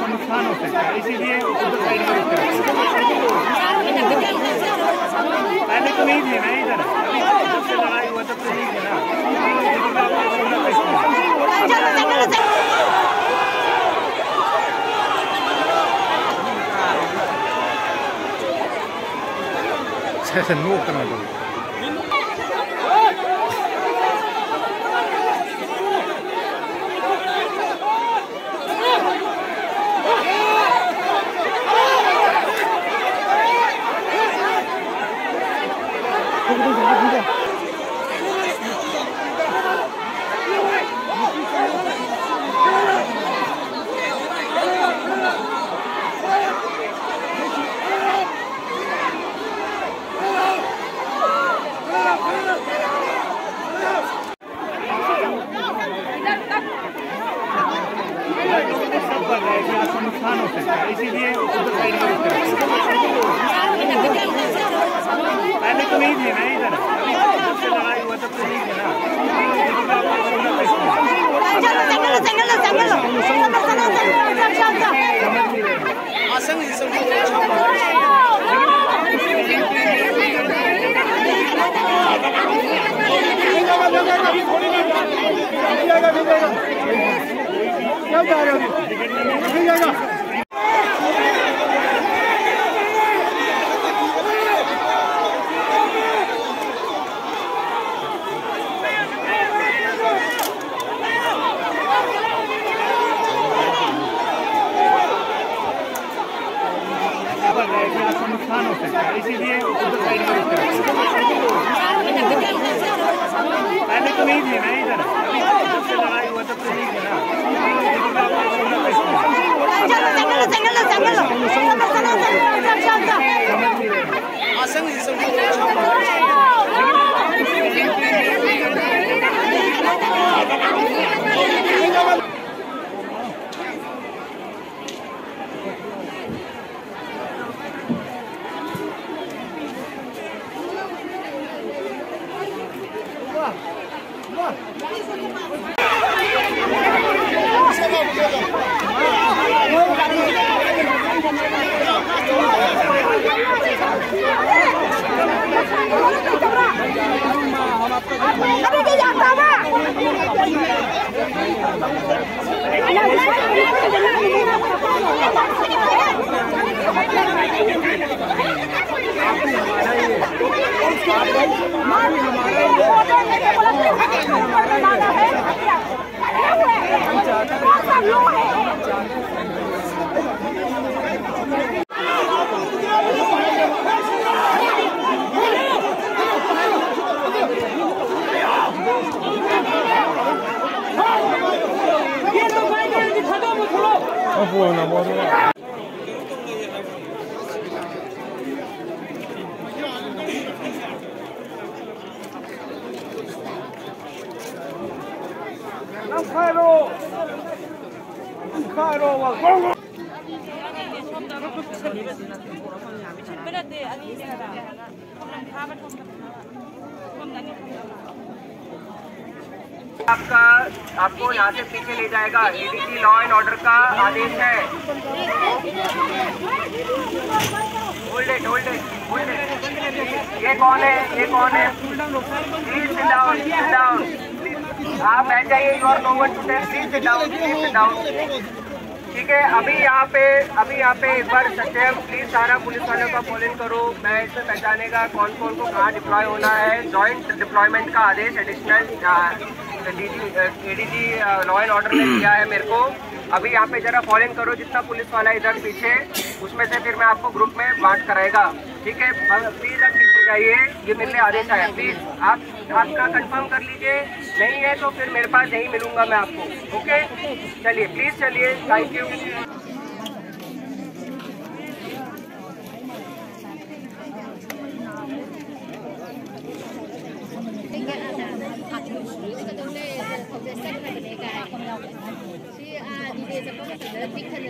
नुकसान हो सकता है, इसीलिए पहले तो नहीं दिए ना इधर, जब से लड़ाई हुआ तब से नहीं दिया ना। नुकसान हो सकता है, इसीलिए पहले तो नहीं दिए ना इधर, जब से लड़ाई हुआ तब से नहीं दिया ना। क्या जा रहे हो? नहीं जाएगा। नुकसान हो सकता है, इसीलिए पहले तो नहीं दिए ना इधर, जब से लड़ाई हुआ तब से नहीं दिया ना। आपको यहाँ से पीछे ले जाएगा। एडीजी लॉ एंड ऑर्डर का आदेश है। Hold it, hold it, hold it. ये कौन है? ये कौन है? Please sit down, sit down. आप बैठ जाइए। You are no one to tell. Please sit down, please sit down. ठीक है, अभी यहाँ पे एक बार सत्यम प्लीज सारा पुलिस वालों का फॉलो करो। मैं इसमें पहचाने का कौन कौन को कहाँ डिप्लॉय होना है। जॉइंट डिप्लॉयमेंट का आदेश additional ADG law and order ने दिया है मेरे को। अभी यहाँ पे जरा फॉलो करो, जितना पुलिस वाला इधर पीछे, उसमें से फिर मैं आपको ग्रुप में बांट कराएगा। ठीक है, प्लीज आप पीछे जाइए, ये मिलने आदेश आया। प्लीज आपका कंफर्म कर लीजिए, नहीं है तो फिर मेरे पास यहीं मिलूंगा मैं आपको। ओके, चलिए प्लीज चलिए, थैंक यू।這個都咧，頭先識佢哋嘅，所以啊，你哋就幫佢哋逼佢哋。